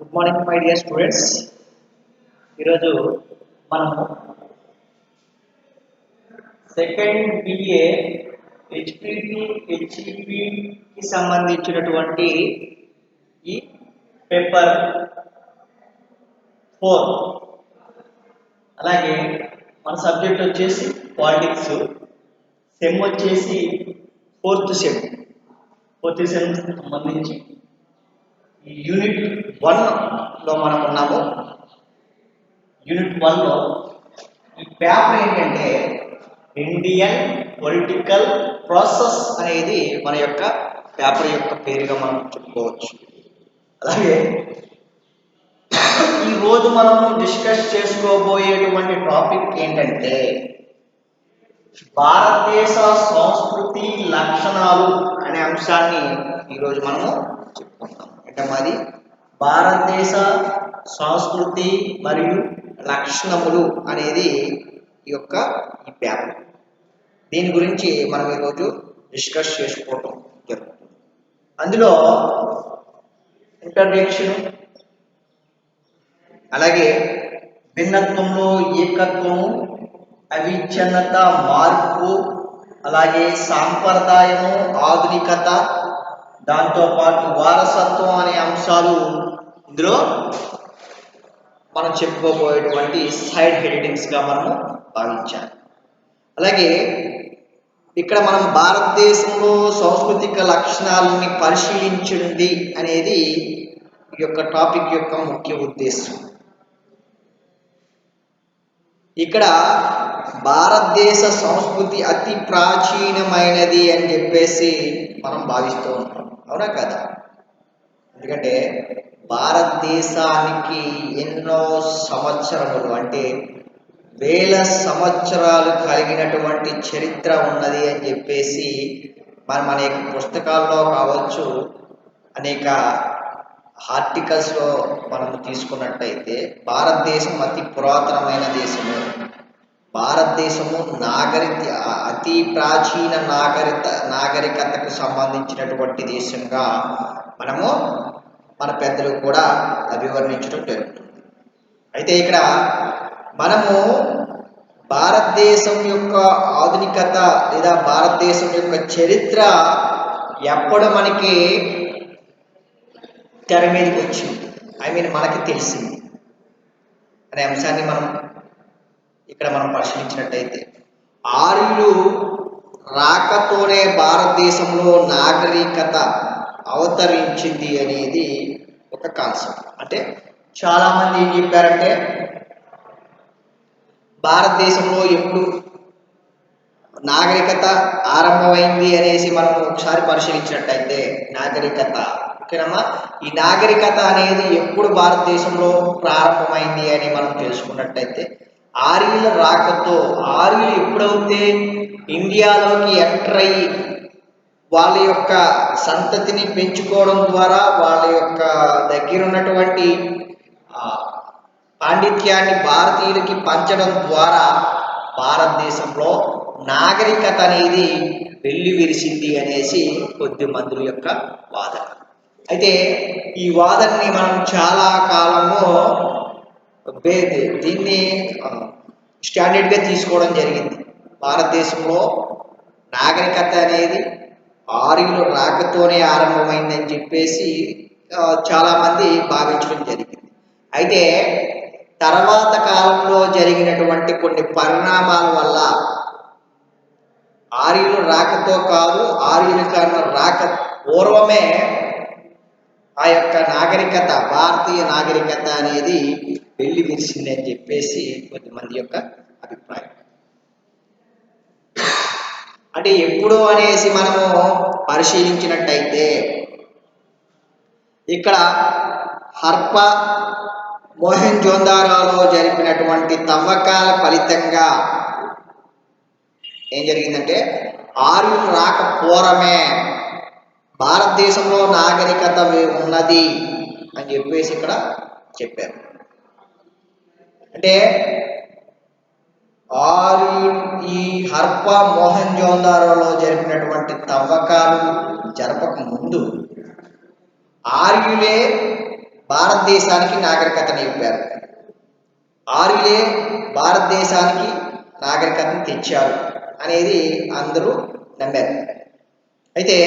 Good morning my dear students. ఈరోజు మనము second BA HPT హెచ్ఈపికి సంబంధించినటువంటి ఈ పేపర్ 4 అలాగే మన సబ్జెక్ట్ వచ్చేసి పాలిటిక్స్, సెమ్ వచ్చేసి ఫోర్త్ సెమ్ సంబంధించి యూనిట్ 1లో మనం ఉన్నాము. యూనిట్ 1లో ఈ పేపర్ ఏంటంటే ఇండియన్ పొలిటికల్ ప్రాసెస్ అనేది మన యొక్క పేపర్ యొక్క పేరుగా మనం చెప్పుకోవచ్చు. అలాగే ఈరోజు మనం డిస్కస్ చేసుకోబోయేటువంటి టాపిక్ ఏంటంటే భారతదేశ సంస్కృతి లక్షణాలు అనే అంశాన్ని ఈరోజు మనము చెప్పుకుంటాం. అంటే మాది భారతదేశ సంస్కృతి మరియు లక్షణములు అనేది ఈ పేపర్. దీని గురించి మనం ఈరోజు డిస్కస్ చేసుకోవటం జరుగుతుంది. అందులో ఇంట్రడక్షన్, అలాగే భిన్నత్వంలో ఏకత్వము, అవిచ్ఛిన్నత, మార్పు, అలాగే సాంప్రదాయము, ఆధునికత, దాంతోపాటు వారసత్వం అనే అంశాలు ఇందులో మనం చెప్పుకోబోయేటువంటి సైడ్ హెడ్డింగ్స్గా మనము భావించాలి. అలాగే ఇక్కడ మనం భారతదేశంలో సాంస్కృతిక లక్షణాలని పరిశీలించింది అనేది ఈ యొక్క టాపిక్ యొక్క ముఖ్య ఉద్దేశం. ఇక్కడ భారతదేశ సంస్కృతి అతి ప్రాచీనమైనది అని చెప్పేసి మనం భావిస్తూ ఉంటాం, అవునా కదా? ఎందుకంటే భారతదేశానికి ఎన్నో సంవత్సరములు అంటే వేల సంవత్సరాలు కలిగినటువంటి చరిత్ర ఉన్నది అని చెప్పేసి మనం అనేక పుస్తకాల్లో కావచ్చు, అనేక ఆర్టికల్స్లో మనం తీసుకున్నట్టయితే భారతదేశం అతి పురాతనమైన దేశము, భారతదేశము అతి ప్రాచీన నాగరికతకు సంబంధించినటువంటి దేశంగా మనము మన పెద్దలు కూడా అభివర్ణించడం జరుగుతుంది. అయితే ఇక్కడ మనము భారతదేశం యొక్క ఆధునికత లేదా భారతదేశం యొక్క చరిత్ర ఎప్పుడు మనకి తెర మీదకి వచ్చింది, మనకి తెలిసింది అనే అంశాన్ని మనం పరిశీలించినట్టయితే ఆర్యులు రాకతోనే భారతదేశంలో నాగరికత అవతరించింది అనేది ఒక కాన్సెప్ట్. అంటే చాలామంది ఏం చెప్పారంటే భారతదేశంలో ఎప్పుడు నాగరికత ఆరంభమైంది అనేసి మనం ఒకసారి పరిశీలించినట్టయితే నాగరికత ఓకేనమ్మా, ఈ నాగరికత అనేది ఎప్పుడు భారతదేశంలో ప్రారంభమైంది అని మనం తెలుసుకున్నట్టయితే ఆర్యుల రాకతో, ఆర్యులు ఎప్పుడైతే ఇండియాలోకి ఎంటర్ అయ్యి వాళ్ళ యొక్క సంతతిని పెంచుకోవడం ద్వారా వాళ్ళ యొక్క దగ్గర ఉన్నటువంటి పాండిత్యాన్ని భారతీయులకి పంచడం ద్వారా భారతదేశంలో నాగరికత అనేది వెళ్ళి విరిసింది అనేసి కొద్ది మందుల యొక్క వాదన. అయితే ఈ వాదనని మనం చాలా కాలంలో దీన్ని స్టాండర్డ్గా తీసుకోవడం జరిగింది. భారతదేశంలో నాగరికత అనేది ఆర్యులు రాకతోనే ఆరంభమైందని చెప్పేసి చాలామంది భావించడం జరిగింది. అయితే తర్వాత కాలంలో జరిగినటువంటి కొన్ని పరిణామాల వల్ల ఆర్యులు రాకతో కాదు, ఆర్యుల కన్నా రాక పూర్వమే ఆ యొక్క నాగరికత, భారతీయ నాగరికత అనేది వెళ్ళి విరిసింది అని చెప్పేసి కొద్దిమంది యొక్క అభిప్రాయం. అంటే ఎప్పుడు అనేసి మనము పరిశీలించినట్టయితే ఇక్కడ హర్పా, మొహెంజోదారోలో జరిపినటువంటి తవ్వకాల ఫలితంగా ఏం జరిగిందంటే ఆర్యులు రాక పూర్వమే భారతదేశంలో నాగరికత ఉన్నది అని చెప్పేసి ఇక్కడ చెప్పారు. అంటే ఈ హర్పా, మొహెంజోదారోలో జరిపినటువంటి తవ్వకాలు జరపక ముందు ఆర్యులే భారతదేశానికి నాగరికతను ఇవ్వారు. ఆర్యులే భారతదేశానికి నాగరికతను తెచ్చారు అనేది అందరూ నమ్మారు. అయితే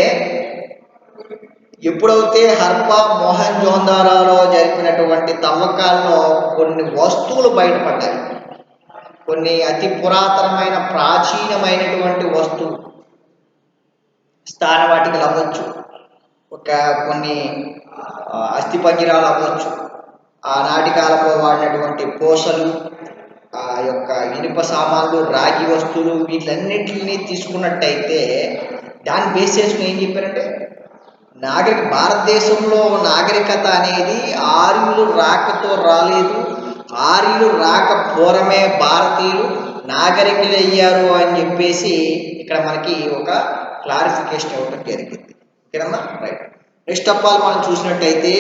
ఎప్పుడైతే హర్పా మొహంజోదారోలో జరిపినటువంటి తవ్వకాల్లో కొన్ని వస్తువులు బయటపడ్డాయి, కొన్ని అతి పురాతనమైన ప్రాచీనమైనటువంటి వస్తువు స్థానవాటికలు అవ్వచ్చు, కొన్ని అస్థిపంజరాలు అవ్వచ్చు, ఆనాటి కాలంలో వాడినటువంటి పూసలు, ఆ యొక్క ఇనుప సామాన్లు, రాగి వస్తువులు, వీటన్నిటిని తీసుకున్నట్టయితే దాన్ని బేస్ చేసుకుని ఏం చెప్పారంటే భారతదేశంలో నాగరికత అనేది ఆర్యులు రాకతో రాలేదు, ఆర్యులు రాక పూర్వమే భారతీయులు నాగరికులు అయ్యారు అని చెప్పేసి ఇక్కడ మనకి ఒక క్లారిఫికేషన్ ఇవ్వడం జరిగింది. ఓకేనమ్మా, రైట్. నెక్స్ట్ ఆఫ్ ఆల్ మనం చూసినట్టయితే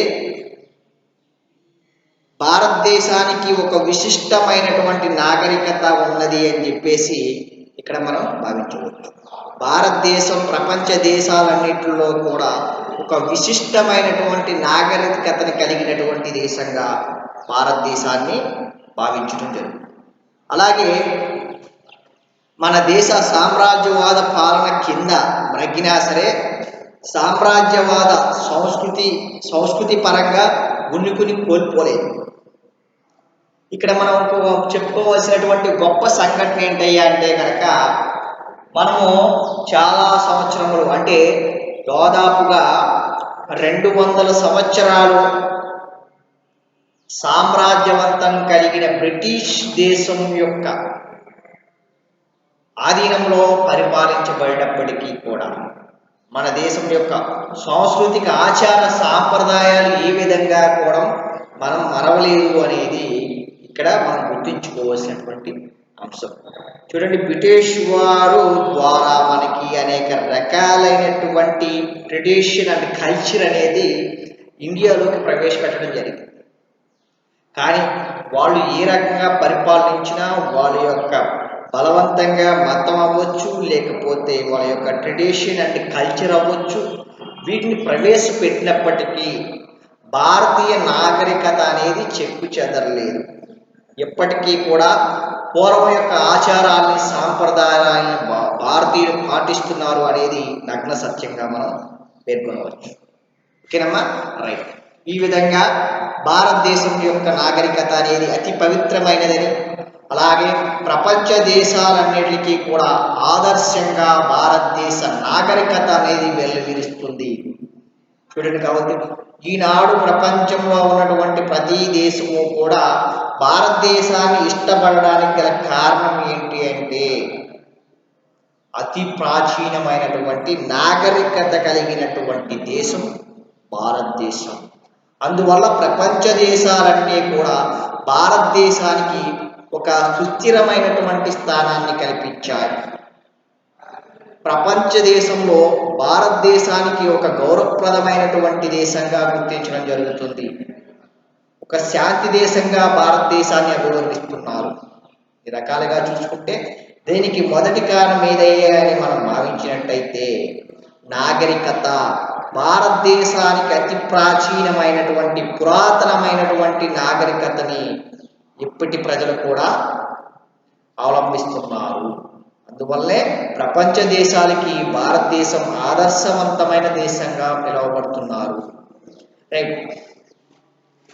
భారతదేశానికి ఒక విశిష్టమైనటువంటి నాగరికత ఉన్నది అని చెప్పేసి ఇక్కడ మనం భావించవచ్చు. భారతదేశం ప్రపంచ దేశాలన్నింటిలో కూడా ఒక విశిష్టమైనటువంటి నాగరికతను కలిగినటువంటి దేశంగా భారతదేశాన్ని భావించడం జరుగుతుంది. అలాగే మన దేశ సామ్రాజ్యవాద పాలన కింద మ్రగ్గినా సరే సామ్రాజ్యవాద సంస్కృతి పరంగా ఉనికిని కోల్పోలేదు. ఇక్కడ మనం చెప్పుకోవాల్సినటువంటి గొప్ప సంఘటన ఏంటయ్యా అంటే కనుక మనము చాలా సంవత్సరములు అంటే దాదాపుగా 200 సంవత్సరాలు సామ్రాజ్యవంతం కలిగిన బ్రిటిష్ దేశం యొక్క ఆధీనంలో పరిపాలించబడినప్పటికీ కూడా మన దేశం యొక్క సాంస్కృతిక ఆచార సాంప్రదాయాలు ఏ విధంగా కూడా మనం మరవలేదు అనేది ఇక్కడ మనం గుర్తుంచుకోవాల్సినటువంటి అంశం. చూడండి, బ్రిటిష్ వారు ద్వారా మనకి అనేక రకాలైనటువంటి ట్రెడిషన్ అండ్ కల్చర్ అనేది ఇండియాలోకి ప్రవేశపెట్టడం జరిగింది. కానీ వాళ్ళు ఏ రకంగా పరిపాలించినా వాళ్ళ యొక్క బలవంతంగా మతం అవ్వచ్చు, లేకపోతే వాళ్ళ యొక్క ట్రెడిషన్ అండ్ కల్చర్ అవ్వచ్చు, వీటిని ప్రవేశపెట్టినప్పటికీ భారతీయ నాగరికత అనేది చెక్కు చెదరలేదు. ఎప్పటికీ కూడా పూర్వం యొక్క ఆచారాన్ని సాంప్రదాయాన్ని భారతీయులు పాటిస్తున్నారు అనేది నగ్న సత్యంగా మనం పేర్కొనవచ్చు. ఓకేనమ్మా, రైట్. ఈ విధంగా భారతదేశం యొక్క నాగరికత అనేది అతి పవిత్రమైనదని, అలాగే ప్రపంచ దేశాలన్నిటికీ కూడా ఆదర్శంగా భారతదేశ నాగరికత అనేది వెల్లివిరుస్తుంది. చూడండి, కాబట్టి ఈనాడు ప్రపంచంలో ఉన్నటువంటి ప్రతి దేశము కూడా భారతదేశాన్ని ఇష్టపడడానికి గల కారణం ఏంటి అంటే అతి ప్రాచీనమైనటువంటి నాగరికత కలిగినటువంటి దేశం భారతదేశం. అందువల్ల ప్రపంచ దేశాలన్నీ కూడా భారతదేశానికి ఒక సుస్థిరమైనటువంటి స్థానాన్ని కల్పించాయి. ప్రపంచ దేశంలో భారతదేశానికి ఒక గౌరవప్రదమైనటువంటి దేశంగా గుర్తించడం జరుగుతుంది. ఒక శాంతి దేశంగా భారతదేశాన్ని అభివర్ణిస్తున్నారు. ఈ రకాలుగా చూసుకుంటే దీనికి మొదటి కారణం ఏదయ్యా అని మనం భావించినట్టయితే నాగరికత. భారతదేశానికి అతి ప్రాచీనమైనటువంటి పురాతనమైనటువంటి నాగరికతని ఇప్పటి ప్రజలు కూడా అవలంబిస్తున్నారు. అందువల్లే ప్రపంచ దేశాలకి భారతదేశం ఆదర్శవంతమైన దేశంగా పిలువబడుతున్నారు. రైట్.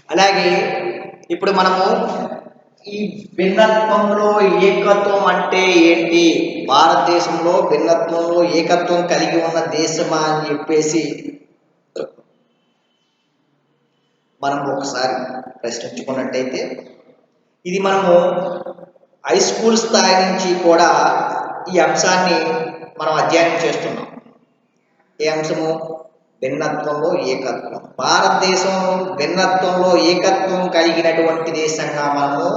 అలాగే ఇప్పుడు మనము ఈ భిన్నత్వంలో ఏకత్వం అంటే ఏంటి, భారతదేశంలో భిన్నత్వంలో ఏకత్వం కలిగి ఉన్న దేశమా అని చెప్పేసి మనం ఒకసారి ప్రశ్నించుకున్నట్టయితే ఇది మనము హై స్కూల్ స్థాయి నుంచి కూడా ఈ అంశాన్ని మనం అధ్యయనం చేస్తున్నాం. ఏ అంశము? భిన్నత్వంలో ఏకత్వం. భారతదేశం భిన్నత్వంలో ఏకత్వం కలిగినటువంటి దేశంగా మనము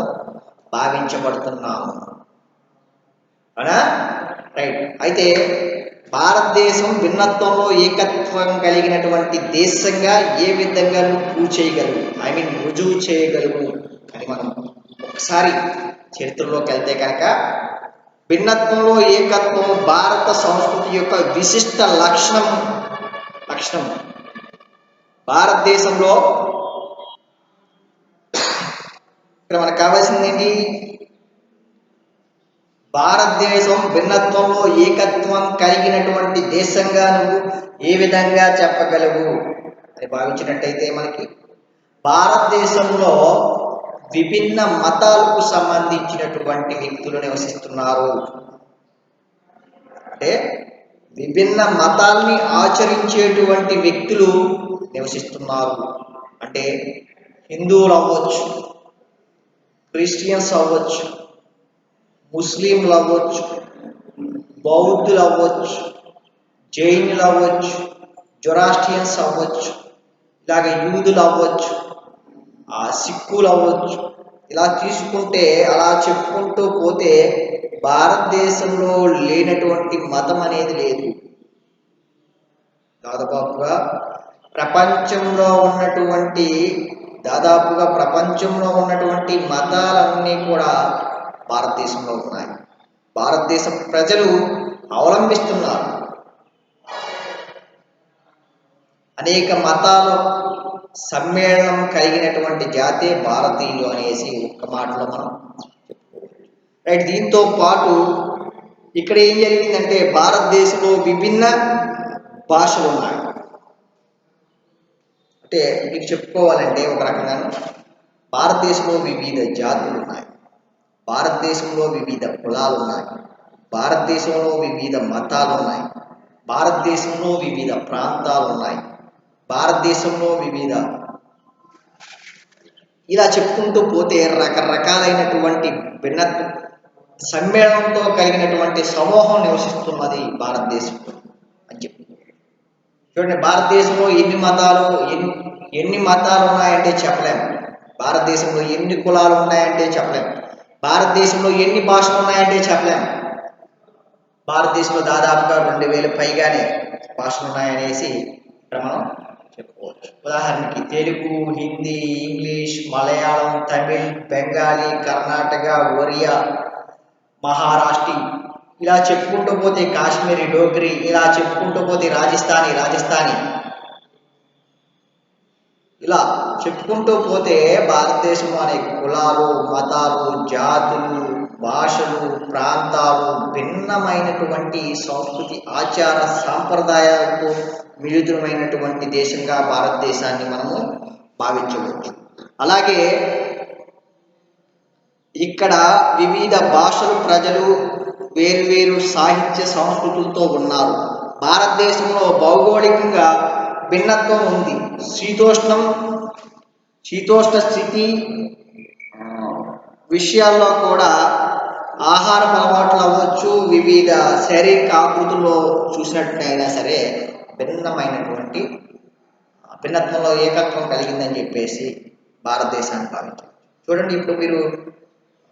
భావించబడుతున్నాము. అవునా? రైట్. అయితే భారతదేశం భిన్నత్వంలో ఏకత్వం కలిగినటువంటి దేశంగా ఏ విధంగా ప్రూవ్ చేయగలవు, రుజువు చేయగలవు అని మనం ఒకసారి చరిత్రలోకి వెళ్తే కనుక భిన్నత్వంలో ఏకత్వం భారత సంస్కృతి యొక్క విశిష్ట లక్షణం. భారతదేశంలో ఇక్కడ మనకు కావాల్సింది ఏంటి? భారతదేశం భిన్నత్వంలో ఏకత్వం కలిగినటువంటి దేశంగా నువ్వు ఏ విధంగా చెప్పగలవు అని భావించినట్టయితే మనకి భారతదేశంలో విభిన్న మతాలకు సంబంధించినటువంటి వ్యక్తులు నివసిస్తున్నారు. అంటే విభిన్న మతాల్ని ఆచరించేటువంటి వ్యక్తులు నివసిస్తున్నారు. అంటే హిందువులు అవ్వచ్చు, క్రిస్టియన్స్ అవ్వచ్చు, ముస్లింలు అవ్వచ్చు, బౌద్ధులు అవ్వచ్చు, జైనులు అవ్వచ్చు, జొరాస్ట్రియన్స్ అవ్వచ్చు, ఇలాగ యూదులు అవ్వచ్చు, సిక్కులు అవ్వచ్చు. ఇలా తీసుకుంటే అలా చెప్పుకుంటూ పోతే భారతదేశంలో లేనటువంటి మతం అనేది లేదు. దాదాపుగా ప్రపంచంలో ఉన్నటువంటి మతాలన్నీ కూడా భారతదేశంలో ఉన్నాయి. భారతదేశ ప్రజలు అవలంబిస్తున్నారు. అనేక మతాల సమ్మేళనం కలిగినటువంటి జాతే భారతీయులు అనేసి ఒక్క మాటలో మనం చెప్పుకోవచ్చు. రైట్. దీంతో పాటు ఇక్కడ ఏం జరిగిందంటే భారతదేశంలో విభిన్న భాషలు ఉన్నాయి. అంటే మీకు చెప్పుకోవాలంటే ఒక రకంగా భారతదేశంలో వివిధ జాతులు ఉన్నాయి, భారతదేశంలో వివిధ కులాలు ఉన్నాయి, భారతదేశంలో వివిధ మతాలు ఉన్నాయి, భారతదేశంలో వివిధ ప్రాంతాలు ఉన్నాయి, భారతదేశంలో వివిధ ఇలా చెప్పుకుంటూ పోతే రకరకాలైనటువంటి భిన్నత్వ సమ్మేళనంతో కలిగినటువంటి సమూహం నివసిస్తున్నది భారతదేశంలో అని చెప్పి చూడండి. భారతదేశంలో ఎన్ని మతాలు ఉన్నాయంటే చెప్పలేము. భారతదేశంలో ఎన్ని కులాలు ఉన్నాయంటే చెప్పలేము. భారతదేశంలో ఎన్ని భాషలు ఉన్నాయంటే చెప్పలేము. భారతదేశంలో దాదాపుగా 2000 పైగానే భాషలు ఉన్నాయనేసి ఇక్కడ మనం చెప్పుకోవచ్చు. ఉదాహరణకి తెలుగు, హిందీ, ఇంగ్లీష్, మలయాళం, తమిళ్, బెంగాలీ, కర్ణాటక, ఒరియా, మహారాష్ట్రీ, ఇలా చెప్పుకుంటూ పోతే కాశ్మీరీ, డోగ్రీ, ఇలా చెప్పుకుంటూ పోతే రాజస్థానీ, ఇలా చెప్పుకుంటూ పోతే భారతదేశంలో అనేక కులాలు, మతాలు, జాతులు, భాషలు, ప్రాంతాలు, భిన్నమైనటువంటి సంస్కృతి, ఆచార సాంప్రదాయాలతో మిళితమైనటువంటి దేశంగా భారతదేశాన్ని మనము భావించవచ్చు. అలాగే ఇక్కడ వివిధ భాషలు, ప్రజలు, వేరువేరు సాహిత్య సంస్కృతులతో ఉన్నారు. భారతదేశంలో భౌగోళికంగా భిన్నత్వం ఉంది. శీతోష్ణ స్థితి విషయాల్లో కూడా ఆహార అలవాట్లు అవ్వచ్చు, వివిధ శారీరక ఆకృతుల్లో చూసినట్టయినా సరే భిన్నత్వంలో ఏకత్వం కలిగిందని చెప్పేసి భారతదేశాన్ని భావించారు. చూడండి, ఇప్పుడు మీరు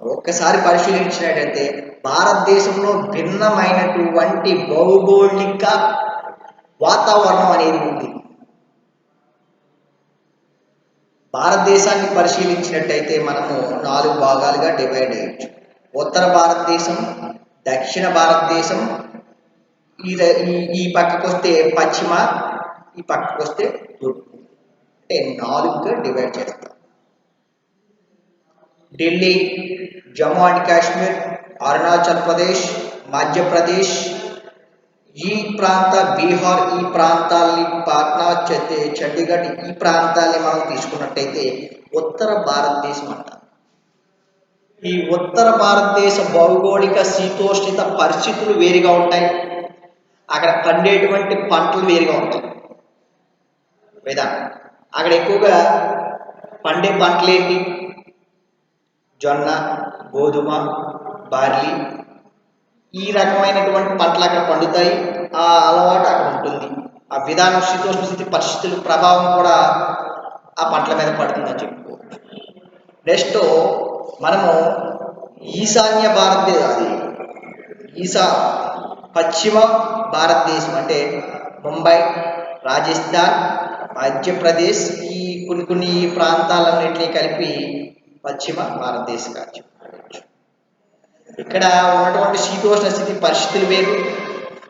ఒక్కసారి పరిశీలించినట్టయితే భారతదేశంలో భిన్నమైనటువంటి భౌగోళిక వాతావరణం అనేది ఉంది. భారతదేశాన్ని పరిశీలించినట్టయితే మనము 4 భాగాలుగా డివైడ్ అయ్యొచ్చు. ఉత్తర భారతదేశం, దక్షిణ భారతదేశం, ఈ పక్కకు వస్తే పశ్చిమ, ఈ పక్కకు వస్తే తూర్పు, అంటే 4గా డివైడ్ చేస్తాం. ఢిల్లీ, జమ్మూ అండ్ కాశ్మీర్, అరుణాచల్ ప్రదేశ్, మధ్యప్రదేశ్, ఈ ప్రాంత, బీహార్, ఈ ప్రాంతాల్ని, పాట్నా, చండీగఢ్, ఈ ప్రాంతాల్ని మనం తీసుకున్నట్టయితే ఉత్తర భారతదేశం అంటారు. ఈ ఉత్తర భారతదేశ భౌగోళిక శీతోష్ణిత పరిస్థితులు వేరుగా ఉంటాయి. అక్కడ పండేటువంటి పంటలు వేరుగా ఉంటాయి. అక్కడ ఎక్కువగా పండే పంటలు ఏంటి? జొన్న, గోధుమ, బార్లీ, ఈ రకమైనటువంటి పంటలు అక్కడ పండుతాయి. ఆ అలవాటు అక్కడ ఉంటుంది. ఆ విధానం, శీతోష్ణ స్థితి పరిస్థితుల ప్రభావం కూడా ఆ పంటల మీద పడుతుందని చెప్పుకోవచ్చు. నెక్స్ట్ మనము ఈశాన్య పశ్చిమ భారతదేశం అంటే ముంబై, రాజస్థాన్, మధ్యప్రదేశ్, ఈ కొన్ని ప్రాంతాలన్నింటినీ కలిపి పశ్చిమ భారతదేశంగా చెప్పుకోవచ్చు. ఇక్కడ ఉన్నటువంటి శీతోష్ణ స్థితి పరిస్థితులు వేరు,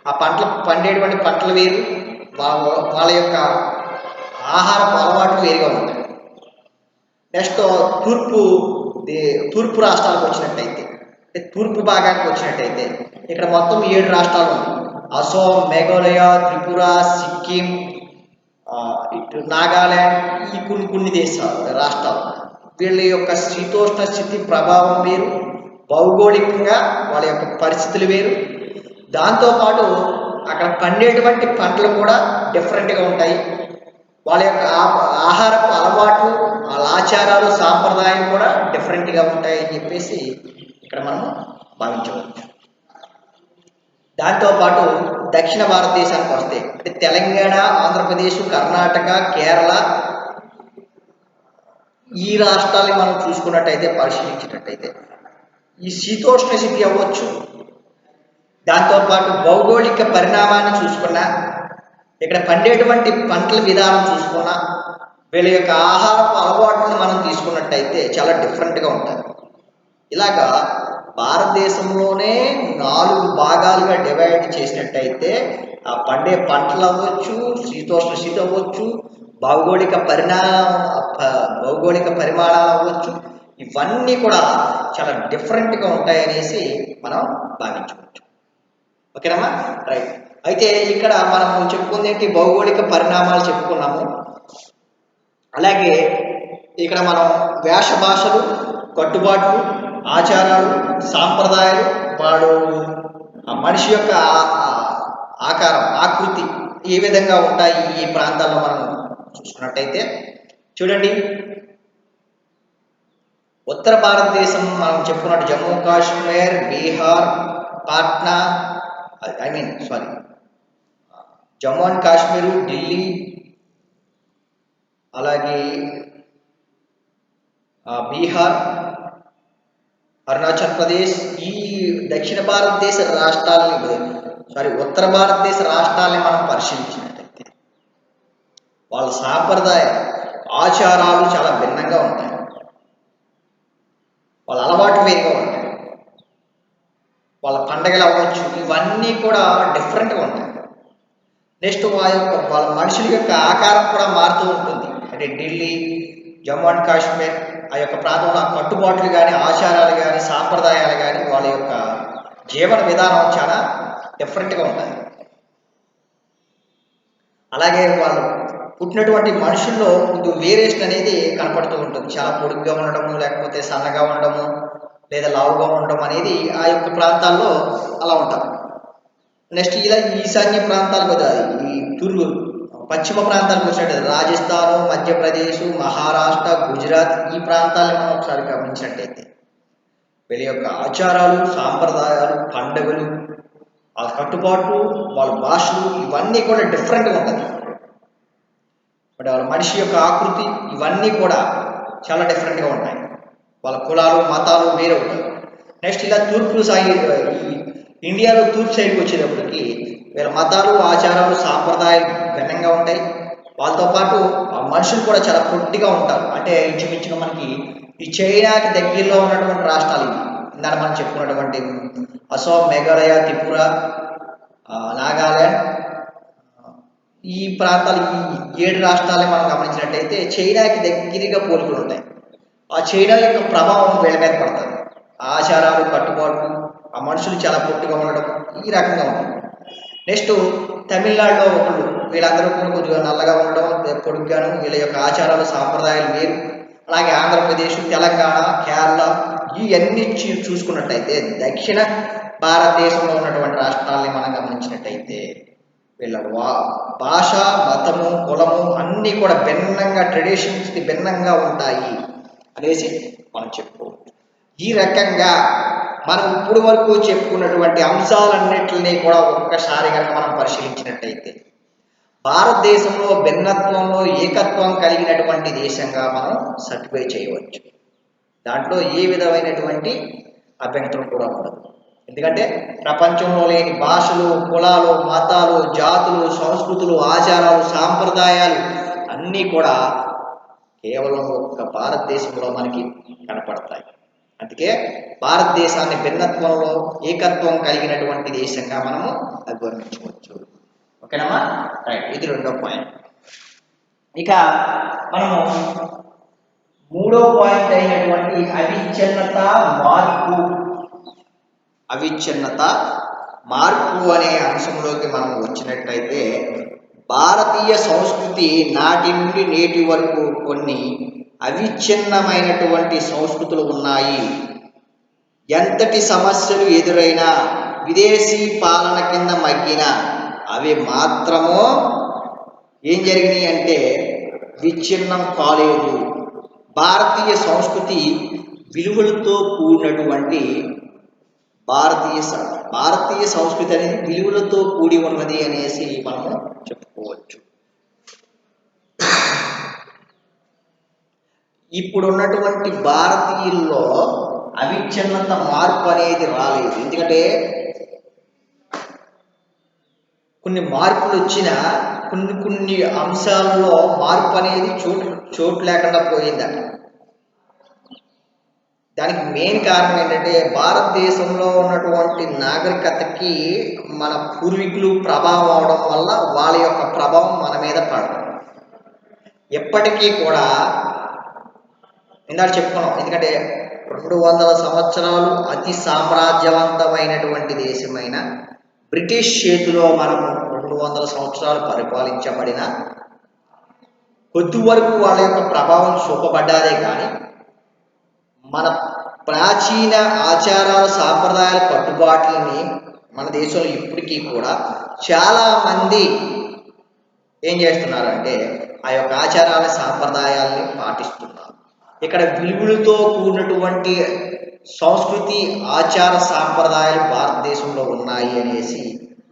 ఆ పండేటువంటి పంటలు వేరు, వాళ్ళ యొక్క ఆహార అలవాట్లు వేరుగా ఉంటాయి. నెక్స్ట్ తూర్పు తూర్పు రాష్ట్రాలకు వచ్చినట్టయితే, అంటే తూర్పు భాగానికి వచ్చినట్టయితే ఇక్కడ మొత్తం 7 రాష్ట్రాలు ఉన్నాయి. అసోం, మేఘాలయ, త్రిపుర, సిక్కిం, ఇటు నాగాలాండ్, ఈ కొన్ని రాష్ట్రాలు. వీళ్ళ యొక్క శీతోష్ణ స్థితి ప్రభావం వేరు, భౌగోళికంగా వాళ్ళ యొక్క పరిస్థితులు వేరు. దాంతోపాటు అక్కడ పండేటువంటి పంటలు కూడా డిఫరెంట్గా ఉంటాయి. వాళ్ళ యొక్క ఆహారపు అలవాట్లు, వాళ్ళ ఆచారాలు, సాంప్రదాయం కూడా డిఫరెంట్గా ఉంటాయని చెప్పేసి ఇక్కడ మనం భావించవచ్చు. దాంతోపాటు దక్షిణ భారతదేశానికి వస్తే అంటే తెలంగాణ, ఆంధ్రప్రదేశ్, కర్ణాటక, కేరళ, ఈ రాష్ట్రాన్ని మనం చూసుకున్నట్టయితే, పరిశీలించినట్టయితే ఈ శీతోష్ణ స్థితి అవ్వచ్చు, దాంతోపాటు భౌగోళిక పరిణామాన్ని చూసుకున్నా, ఇక్కడ పండేటువంటి పంటల విధానం చూసుకున్నా, వీళ్ళ యొక్క ఆహారపు అలవాట్లను మనం తీసుకున్నట్టయితే చాలా డిఫరెంట్గా ఉంటుంది. ఇలాగా భారతదేశంలోనే 4 భాగాలుగా డివైడ్ చేసినట్టయితే ఆ పండే పంటలు అవ్వచ్చు, శీతోష్ణ స్థితి అవ్వచ్చు, భౌగోళిక పరిమాణాలు అవ్వచ్చు, ఇవన్నీ కూడా చాలా డిఫరెంట్గా ఉంటాయనేసి మనం భావించవచ్చు. ఓకేనమ్మా, రైట్. అయితే ఇక్కడ మనం చెప్పుకుంది ఏంటి, భౌగోళిక పరిణామాలు చెప్పుకున్నాము. అలాగే ఇక్కడ మనం వేష భాషలు, కట్టుబాట్లు, ఆచారాలు, సాంప్రదాయాలు, వాడు మనిషి యొక్క ఆకారం, ఆకృతి ఏ విధంగా ఉంటాయి ఈ ప్రాంతాల్లో మనం చూసుకున్నట్టయితే చూడండి. ఉత్తర భారతదేశం మనం చెప్పుకున్నట్టు జమ్మూ కాశ్మీర్, బీహార్, పాట్నా, జమ్మూ అండ్ కాశ్మీరు, ఢిల్లీ, అలాగే బీహార్, అరుణాచల్ ప్రదేశ్, ఈ దక్షిణ భారతదేశ ఉత్తర భారతదేశ రాష్ట్రాలని మనం పరిశీలించినట్టయితే వాళ్ళ సాంప్రదాయ ఆచారాలు చాలా భిన్నంగా ఉంటాయి. వాళ్ళ అలవాట్లు వేరుగా ఉంటాయి. వాళ్ళ పండగలు అవ్వచ్చు, ఇవన్నీ కూడా డిఫరెంట్గా ఉంటాయి. నెక్స్ట్ వాళ్ళ మనుషుల యొక్క ఆకారం కూడా మారుతూ ఉంటుంది. అంటే ఢిల్లీ, జమ్మూ అండ్ కాశ్మీర్ ఆ యొక్క ప్రాంతంలో కట్టుబాట్లు కానీ, ఆచారాలు కానీ, సాంప్రదాయాలు కానీ, వాళ్ళ యొక్క జీవన విధానం చాలా డిఫరెంట్గా ఉంటాయి. అలాగే వాళ్ళు పుట్టినటువంటి మనుషుల్లో కొంచెం వేరియేషన్ అనేది కనపడుతూ ఉంటుంది. చాలా పొడుగ్గా ఉండడము, లేకపోతే సన్నగా ఉండడము, లేదా లావుగా ఉండడం అనేది ఆ యొక్క ప్రాంతాల్లో అలా ఉంటారు. నెక్స్ట్ ఇలా ఈశాన్య ప్రాంతాలు కదా, ఈ పశ్చిమ ప్రాంతాలకు వచ్చినట్టు రాజస్థాను, మధ్యప్రదేశ్, మహారాష్ట్ర, గుజరాత్, ఈ ప్రాంతాలను మనం ఒకసారి గమనించినట్టయితే వీళ్ళ యొక్క ఆచారాలు, సాంప్రదాయాలు, పండుగలు, ఆ కట్టుబాట్లు, వాళ్ళ భాషలు, ఇవన్నీ కూడా డిఫరెంట్గా ఉంటుంది. బట్ వాళ్ళ మనిషి యొక్క ఆకృతి, ఇవన్నీ కూడా చాలా డిఫరెంట్గా ఉంటాయి. వాళ్ళ కులాలు, మతాలు వేరే ఉంటాయి. నెక్స్ట్ ఇలా తూర్పు ఇండియాలో తూర్పు సైడ్కి వచ్చేటప్పటికి వీళ్ళ మతాలు, ఆచారాలు, సాంప్రదాయాలు భిన్నంగా ఉంటాయి. వాళ్ళతో పాటు ఆ మనుషులు కూడా చాలా పొట్టిగా ఉంటారు. అంటే ఇంచుమించుగా మనకి ఈ చైనాకి దగ్గరలో ఉన్నటువంటి రాష్ట్రాలు ఇవి. ఇందాక మనం చెప్పుకున్నటువంటి అసోం, మేఘాలయ, త్రిపుర, నాగాలాండ్, ఈ ప్రాంతాలు, ఈ 7 రాష్ట్రాలని మనం గమనించినట్టయితే చైనాకి దగ్గరగా పోలికలు ఉంటాయి. ఆ చైనా యొక్క ప్రభావం వీళ్ళ మీద పడుతుంది. ఆచారాలు, కట్టుబాట్లు, ఆ మనుషులు చాలా పొట్టిగా ఉండడం, ఈ రకంగా ఉంటుంది. నెక్స్ట్ తమిళనాడులో ఒకళ్ళు, వీళ్ళందరూ కూడా కొద్దిగా నల్లగా ఉండడం, పొడుగ్గాను, వీళ్ళ యొక్క ఆచారాలు, సాంప్రదాయాలు వేరు. అలాగే ఆంధ్రప్రదేశ్, తెలంగాణ, కేరళ, ఇవన్నీ చూసుకున్నట్టయితే దక్షిణ భారతదేశంలో ఉన్నటువంటి రాష్ట్రాలని మనం గమనించినట్టయితే వీళ్ళ భాష, మతము, కులము అన్నీ కూడా భిన్నంగా, ట్రెడిషన్స్కి భిన్నంగా ఉంటాయి అనేసి మనం చెప్పుకోవచ్చు. ఈ రకంగా మనం ఇప్పుడు వరకు చెప్పుకున్నటువంటి అంశాలన్నింటినీ కూడా ఒక్కసారి కనుక మనం పరిశీలించినట్టయితే భారతదేశంలో భిన్నత్వంలో ఏకత్వం కలిగినటువంటి దేశంగా మనం సర్టిఫై చేయవచ్చు. దాంట్లో ఏ విధమైనటువంటి అభ్యంతరం కూడా ఉండదు. ఎందుకంటే ప్రపంచంలో లేని భాషలు, కులాలు, మతాలు, జాతులు, సంస్కృతులు, ఆచారాలు, సాంప్రదాయాలు అన్నీ కూడా కేవలం ఒక్క భారతదేశంలో మనకి కనపడతాయి. అందుకే భారతదేశాన్ని భిన్నత్వంలో ఏకత్వం కలిగినటువంటి దేశంగా మనము అభివర్ణించవచ్చు. ఓకేనమ్మా, రైట్. ఇది 2వ పాయింట్. ఇక మనము మూడో పాయింట్ అయినటువంటి అవిచ్ఛిన్నత మార్పు. అవిచ్ఛిన్నత మార్పు అనే అంశంలోకి మనం వచ్చినట్టయితే భారతీయ సంస్కృతి నాటి నుండి నేటి వరకు కొన్ని అవిచ్ఛిన్నమైనటువంటి సంస్కృతులు ఉన్నాయి. ఎంతటి సమస్యలు ఎదురైనా విదేశీ పాలన కింద మగ్గిన అవి మాత్రము ఏం జరిగినాయి అంటే విచ్ఛిన్నం కాలేదు. భారతీయ సంస్కృతి విలువలతో కూడినటువంటి భారతీయ సంస్కృతి అనేది విలువలతో కూడి ఉన్నది అనేసి మనము చెప్పుకోవచ్చు. ఇప్పుడున్నటువంటి భారతీయుల్లో అవిచ్ఛిన్నత మార్పు అనేది రాలేదు. ఎందుకంటే కొన్ని మార్పులు వచ్చినా కొన్ని అంశాల్లో మార్పు అనేది చోటు లేకుండా పోయిందట. దానికి మెయిన్ కారణం ఏంటంటే భారతదేశంలో ఉన్నటువంటి నాగరికతకి మన పూర్వీకులు ప్రభావం అవడం వల్ల వాళ్ళ యొక్క ప్రభావం మన మీద పడదు. ఎప్పటికీ కూడా ఇందాక చెప్పుకున్నాం, ఎందుకంటే 200 సంవత్సరాలు అతి సామ్రాజ్యవంతమైనటువంటి దేశమైన బ్రిటిష్ చేతిలో మనము 200 సంవత్సరాలు పరిపాలించబడిన కొద్ది వరకు వాళ్ళ యొక్క ప్రభావం చూపబడ్డారే కానీ మన ప్రాచీన ఆచారాల సాంప్రదాయాల కట్టుబాట్లని మన దేశంలో ఇప్పటికీ కూడా చాలామంది ఏం చేస్తున్నారంటే ఆ యొక్క ఆచారాల సాంప్రదాయాల్ని పాటిస్తున్నారు. ఇక్కడ విలువలతో కూడినటువంటి సంస్కృతి ఆచార సాంప్రదాయాలు భారతదేశంలో ఉన్నాయి అనేసి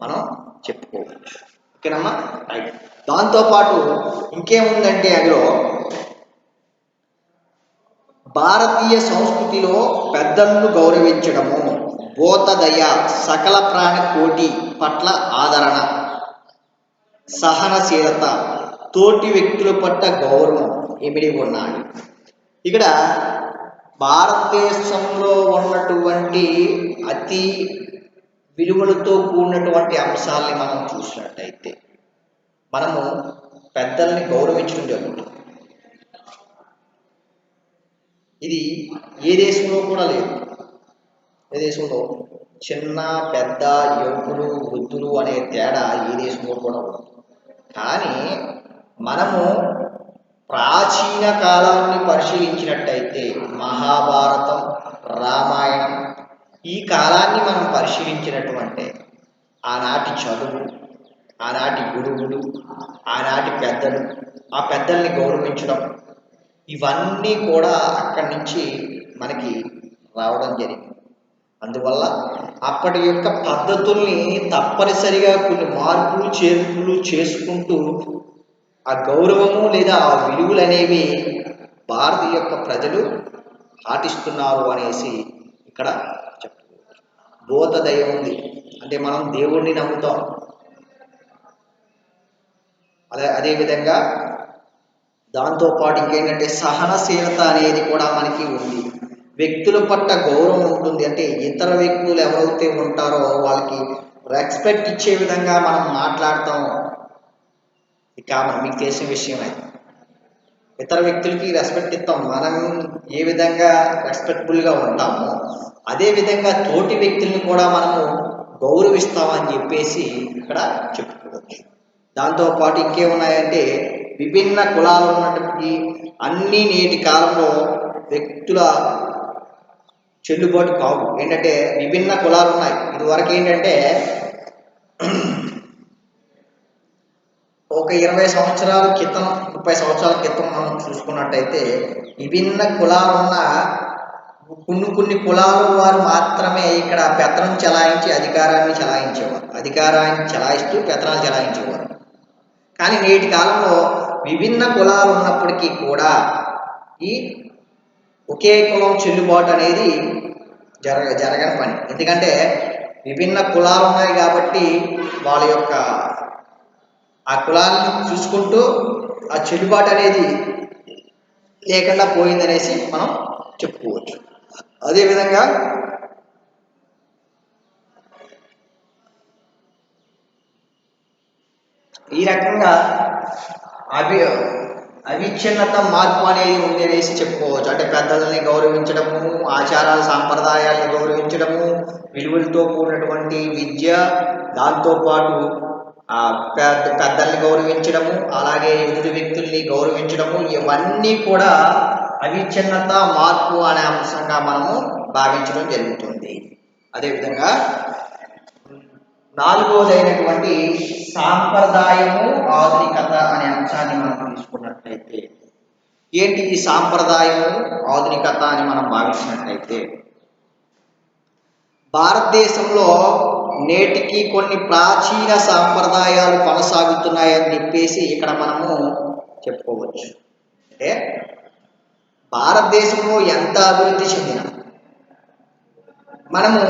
మనం చెప్పుకోవచ్చు. ఓకేనమ్మా, రైట్. దాంతోపాటు ఇంకేముందంటే అందులో భారతీయ సంస్కృతిలో పెద్దలను గౌరవించడము, బోధదయ, సకల ప్రాణి కోటి పట్ల ఆదరణ, సహనశీలత, తోటి వ్యక్తుల పట్ల గౌరవం ఇమిడి ఉన్నాయి. ఇక్కడ భారతదేశంలో ఉన్నటువంటి అతి విలువలతో కూడినటువంటి అంశాలని మనం చూసినట్టయితే మనము పెద్దల్ని గౌరవించడం జరుగుతుంది. ఇది ఏ దేశంలో కూడా లేదు. ఏ దేశంలో చిన్న పెద్ద యువకులు వృద్ధులు అనే తేడా ఏ దేశంలో కూడా ఉంది. కానీ మనము ప్రాచీన కాలాన్ని పరిశీలించినట్టయితే మహాభారతం, రామాయణం ఈ కాలాన్ని మనం పరిశీలించినటువంటి ఆనాటి చదువు, ఆనాటి గురువులు, ఆనాటి పెద్దలు, ఆ పెద్దల్ని గౌరవించడం ఇవన్నీ కూడా అక్కడి నుంచి మనకి రావడం జరిగింది. అందువల్ల అప్పటి యొక్క పద్ధతుల్ని తప్పనిసరిగా కొన్ని మార్పులు చేర్పులు చేసుకుంటూ ఆ గౌరవము లేదా ఆ విలువలు అనేవి భారతీయ యొక్క ప్రజలు పాటిస్తున్నారు అనేసి ఇక్కడ చెప్పుకోవచ్చు. బోధదయ ఉంది అంటే మనం దేవుణ్ణి నమ్ముతాం. అదేవిధంగా దాంతోపాటు ఇంకేంటంటే సహనశీలత అనేది కూడా మనకి ఉంది. వ్యక్తుల పట్ల గౌరవం ఉంటుంది. అంటే ఇతర వ్యక్తులు ఎవరైతే ఉంటారో వాళ్ళకి రెస్పెక్ట్ ఇచ్చే విధంగా మనం మాట్లాడతాం. కామన్, మీకు తెలిసిన విషయమే. ఇతర వ్యక్తులకి రెస్పెక్ట్ ఇస్తాం. మనం ఏ విధంగా రెస్పెక్ట్ఫుల్గా ఉంటామో అదేవిధంగా తోటి వ్యక్తుల్ని కూడా మనము గౌరవిస్తామని చెప్పేసి ఇక్కడ చెప్పుకోవచ్చు. దాంతోపాటు ఇంకేమున్నాయంటే విభిన్న కులాలు ఉన్నటువంటి అన్ని నేటి కాలంలో వ్యక్తుల చెల్లుబాటు కావు. ఏంటంటే విభిన్న కులాలు ఉన్నాయి. ఇదివరకు ఏంటంటే ఒక 20 సంవత్సరాల క్రితం 30 సంవత్సరాల క్రితం మనం చూసుకున్నట్టయితే విభిన్న కులాలున్న కొన్ని కులాల వారు మాత్రమే ఇక్కడ పెత్తనం చెలాయించి అధికారాన్ని చెలాయిస్తూ పెత్తనాలు చెలాయించేవారు. కానీ నేటి కాలంలో విభిన్న కులాలు ఉన్నప్పటికీ కూడా ఈ ఒకే కులం చెల్లుబాటు అనేది జరగని పని. ఎందుకంటే విభిన్న కులాలు ఉన్నాయి కాబట్టి వాళ్ళ యొక్క ఆ కులాలను చూసుకుంటూ ఆ చెల్లుబాటు అనేది లేకుండా పోయిందనేసి మనం చెప్పుకోవచ్చు. అదేవిధంగా ఈ రకంగా అవిచ్ఛిన్నత మార్పు అనేది ఉంది అనేసి చెప్పుకోవచ్చు. అంటే పెద్దలని గౌరవించడము, ఆచారాల సాంప్రదాయాలను గౌరవించడము, విలువలతో కూడినటువంటి విద్య, దాంతోపాటు పెద్దల్ని గౌరవించడము, అలాగే ఎదుటి వ్యక్తుల్ని గౌరవించడము, ఇవన్నీ కూడా అవిచ్ఛిన్నత మార్పు అనే అంశంగా మనము భావించడం జరుగుతుంది. అదేవిధంగా నాలుగోదైనటువంటి సాంప్రదాయము ఆధునికత అనే అంశాన్ని మనం తీసుకున్నట్లయితే, ఏంటి ఈ సాంప్రదాయము ఆధునికత అని మనం భావించినట్లయితే, భారతదేశంలో నేటికి కొన్ని ప్రాచీన సాంప్రదాయాలు కొనసాగుతున్నాయని చెప్పేసి ఇక్కడ మనము చెప్పుకోవచ్చు. అంటే భారతదేశంలో ఎంత అభివృద్ధి చెందిన మనము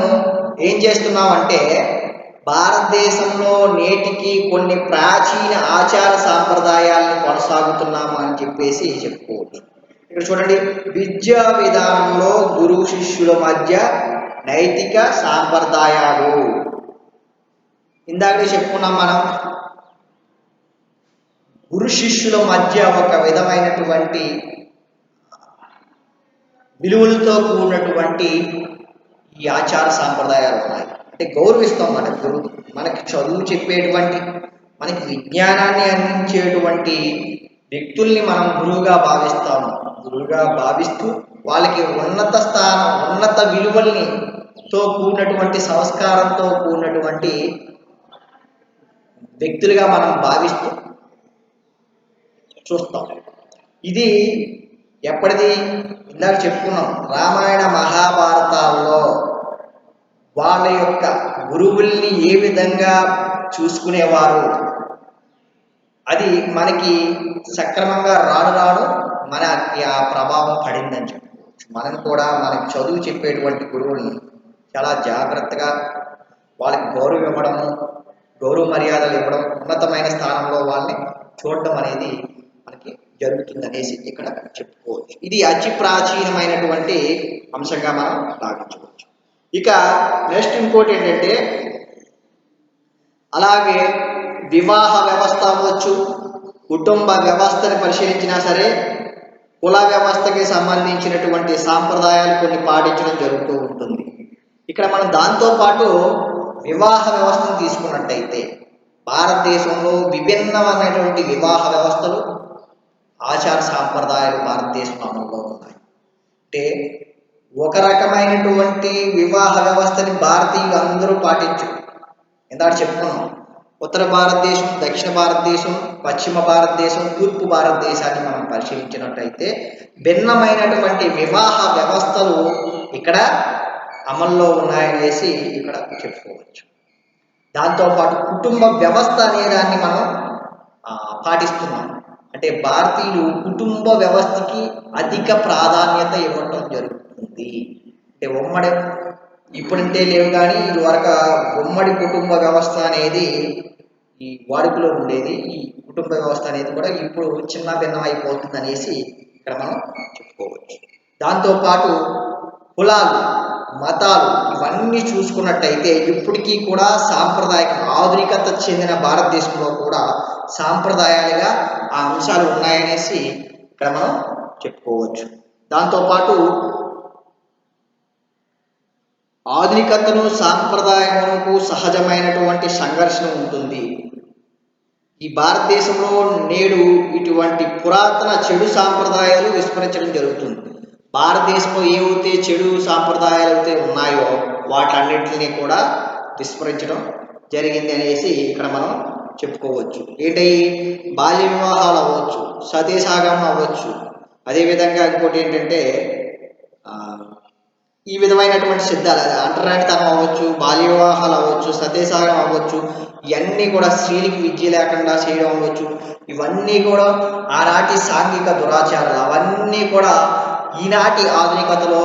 ఏం చేస్తున్నామంటే, భారతదేశంలో నేటికి కొన్ని ప్రాచీన ఆచార సాంప్రదాయాలను కొనసాగుతున్నాము అని చెప్పేసి చెప్పుకోవచ్చు. ఇక్కడ చూడండి, విద్యా విధానంలో గురు శిష్యుల మధ్య నైతిక సాంప్రదాయాలు. ఇందాక చెప్పుకున్నాం మనం, గురు శిష్యుల మధ్య ఒక విధమైనటువంటి విలువలతో కూడినటువంటి ఈ ఆచార సాంప్రదాయాలు ఉన్నాయి. అంటే గౌరవిస్తాం మన గురువు, మనకి చదువు చెప్పేటువంటి, మనకి విజ్ఞానాన్ని అందించేటువంటి వ్యక్తుల్ని మనం గురువుగా భావిస్తాము. గురువుగా భావిస్తూ వాళ్ళకి ఉన్నత స్థానం, ఉన్నత విలువల్ని తో కూడినటువంటి, సంస్కారంతో కూడినటువంటి వ్యక్తులుగా మనం భావిస్తూ చూస్తాం. ఇది ఎప్పటిది? ఇందాక చెప్పుకున్నాం, రామాయణ మహాభారతాల్లో వాళ్ళ యొక్క గురువుల్ని ఏ విధంగా చూసుకునేవారు, అది మనకి సక్రమంగా రాను రాను మనకి ఆ ప్రభావం పడిందని చెప్పుకోవచ్చు. మనం కూడా మనకి చదువు చెప్పేటువంటి గురువుల్ని చాలా జాగ్రత్తగా వాళ్ళకి గౌరవం ఇవ్వడము, గౌరవ మర్యాదలు ఇవ్వడం, ఉన్నతమైన స్థానంలో వాళ్ళని చూడటం అనేది మనకి జరుగుతుందనేసి ఇక్కడ చెప్పుకోవచ్చు. ఇది అతి ప్రాచీనమైనటువంటి అంశంగా మనం భావించవచ్చు. ఇక నెక్స్ట్ ఇంకోటి ఏంటంటే, అలాగే వివాహ వ్యవస్థ అవ్వచ్చు, కుటుంబ వ్యవస్థని పరిశీలించినా సరే, కుల వ్యవస్థకి సంబంధించినటువంటి సాంప్రదాయాలు కొన్ని పాటించడం జరుగుతూ ఉంటుంది. ఇక్కడ మనం దాంతోపాటు వివాహ వ్యవస్థను తీసుకున్నట్టయితే, భారతదేశంలో విభిన్నమైనటువంటి వివాహ వ్యవస్థలు, ఆచార సాంప్రదాయాలు భారతదేశంలో అమల్లో ఉన్నాయి. అంటే ఒక రకమైనటువంటి వివాహ వ్యవస్థని భారతీయులు అందరూ పాటించరు. ఇందాక చెప్పుకున్నాం, ఉత్తర భారతదేశం, దక్షిణ భారతదేశం, పశ్చిమ భారతదేశం, తూర్పు భారతదేశాన్ని మనం పరిశీలించినట్టయితే భిన్నమైనటువంటి వివాహ వ్యవస్థలు ఇక్కడ అమల్లో ఉన్నాయనేసి ఇక్కడ చెప్పుకోవచ్చు. దాంతోపాటు కుటుంబ వ్యవస్థ అనే దాన్ని మనం పాటిస్తున్నాం. అంటే భారతీయులు కుటుంబ వ్యవస్థకి అధిక ప్రాధాన్యత ఇవ్వటం జరుగుతుంది. అంటే ఉమ్మడి, ఇప్పుడంటే లేవు కానీ ఇది వరకు ఉమ్మడి కుటుంబ వ్యవస్థ అనేది ఈ వాడుకలో ఉండేది. ఈ కుటుంబ వ్యవస్థ అనేది కూడా ఇప్పుడు చిన్న భిన్నం అయిపోతుంది అనేసి ఇక్కడ మనం చెప్పుకోవచ్చు. దాంతోపాటు కులాలు, మతాలు ఇవన్నీ చూసుకున్నట్టయితే ఇప్పటికీ కూడా సాంప్రదాయక ఆధునికత చెందిన భారతదేశంలో కూడా సాంప్రదాయాలుగా ఆ అంశాలు ఉన్నాయనేసి ఇక్కడ మనం చెప్పుకోవచ్చు. దాంతోపాటు ఆధునికతను సాంప్రదాయములకు సహజమైనటువంటి సంఘర్షణ ఉంటుంది. ఈ భారతదేశంలో నేడు ఇటువంటి పురాతన చెడు సాంప్రదాయాలు విస్మరించడం జరుగుతుంది. భారతదేశంలో ఏవైతే చెడు సాంప్రదాయాలు అయితే ఉన్నాయో వాటన్నిటిని కూడా విస్మరించడం జరిగింది అనేసి ఇక్కడ మనం చెప్పుకోవచ్చు. ఏంటి, బాల్య వివాహాలు అవ్వచ్చు, సతీసాగమనం అవ్వచ్చు, అదేవిధంగా ఇంకోటి ఏంటంటే ఈ విధమైనటువంటి సిద్ధాలు, అంటరానితనం అవ్వచ్చు, బాల్య వివాహాలు అవ్వచ్చు, సతీసాగమనం అవ్వచ్చు, ఇవన్నీ కూడా స్త్రీలకు విద్య లేకుండా చేయడం అవ్వచ్చు, ఇవన్నీ కూడా ఆనాటి సాంఘిక దురాచారాలు, అవన్నీ కూడా ఈనాటి ఆధునికతలో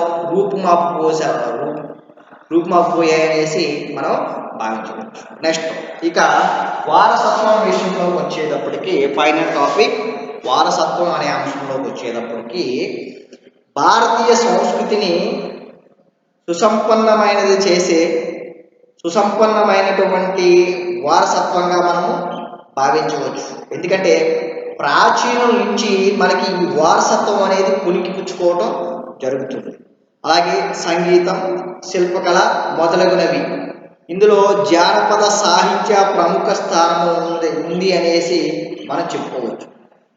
రూపుమాపోయాయనేసి మనం భావించవచ్చు. నెక్స్ట్ ఇక వారసత్వం విషయంలోకి వచ్చేటప్పటికి, ఫైనల్ టాపిక్ వారసత్వం అనే అంశంలోకి వచ్చేటప్పటికి, భారతీయ సంస్కృతిని సుసంపన్నమైనది చేసే సుసంపన్నమైనటువంటి వారసత్వంగా మనము భావించవచ్చు. ఎందుకంటే ప్రాచీనుల నుంచి మనకి ఈ వారసత్వం అనేది పుణికిపుచ్చుకోవడం జరుగుతుంది. అలాగే సంగీతం, శిల్పకళ మొదలగునవి. ఇందులో జానపద సాహిత్య ప్రముఖ స్థానము ఉంది అనేసి మనం చెప్పుకోవచ్చు.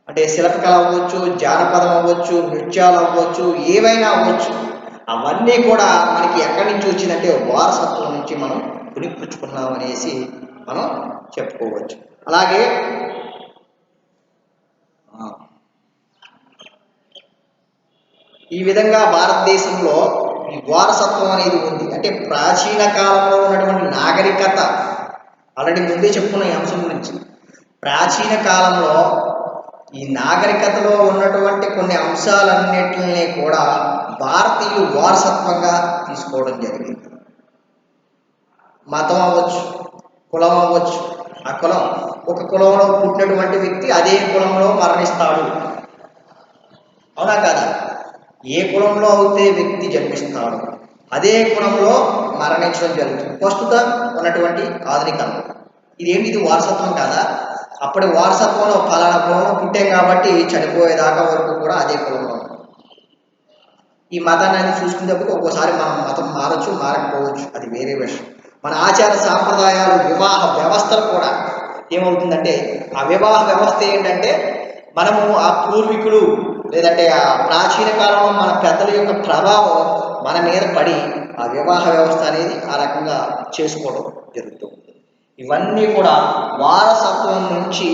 అంటే శిల్పకళ అవ్వచ్చు, జానపదం అవ్వచ్చు, నృత్యాలు అవ్వచ్చు, ఏవైనా అవ్వచ్చు. అవన్నీ కూడా మనకి ఎక్కడి నుంచి వచ్చిందంటే వారసత్వం నుంచి మనం పుణికిపుచ్చుకున్నాం అనేసి మనం చెప్పుకోవచ్చు. అలాగే ఈ విధంగా భారతదేశంలో ఈ వారసత్వం అనేది ఉంది. అంటే ప్రాచీన కాలంలో ఉన్నటువంటి నాగరికత, ఆల్రెడీ ముందే చెప్పుకున్న ఈ అంశం గురించి. ప్రాచీన కాలంలో ఈ నాగరికతలో ఉన్నటువంటి కొన్ని అంశాలన్నిటిని కూడా భారతీయులు వారసత్వంగా తీసుకోవడం జరిగింది. మతం అవ్వచ్చు, కులం అవ్వచ్చు. ఆ కులం, ఒక కులంలో పుట్టినటువంటి వ్యక్తి అదే కులంలో మరణిస్తాడు, అవునా కాదా? ఏ కులంలో అయితే వ్యక్తి జన్మిస్తాడు అదే కులంలో మరణించడం జరుగుతుంది ప్రస్తుతం ఉన్నటువంటి ఆధునికంలో. ఇది వారసత్వం కాదా? అప్పటి వారసత్వంలో ఫలానా కులంలో పుట్టాం కాబట్టి చనిపోయేదాకా వరకు కూడా అదే కులంలో. ఈ మతాన్ని అనేది చూసుకునేటప్పుడు ఒక్కోసారి మనం మతం మారచ్చు, మారకపోవచ్చు, అది వేరే విషయం. మన ఆచార సాంప్రదాయాలు, వివాహ వ్యవస్థలు కూడా ఏమవుతుందంటే, ఆ వివాహ వ్యవస్థ ఏంటంటే మనము ఆ పూర్వీకులు లేదంటే ఆ ప్రాచీన కాలంలో మన పెద్దల యొక్క ప్రభావం మన మీద పడి ఆ వివాహ వ్యవస్థ అనేది ఆ రకంగా చేసుకోవడం జరుగుతుంది. ఇవన్నీ కూడా వారసత్వం నుంచి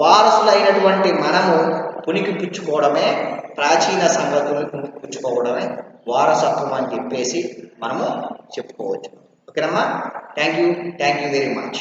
వారసులైనటువంటి మనము పుణికిపుచ్చుకోవడమే, ప్రాచీన సంగతులను పుణికిపుచ్చుకోవడమే వారసత్వం అని చెప్పేసి మనము చెప్పుకోవచ్చు. ఓకేనమ్మా? Thank you very much.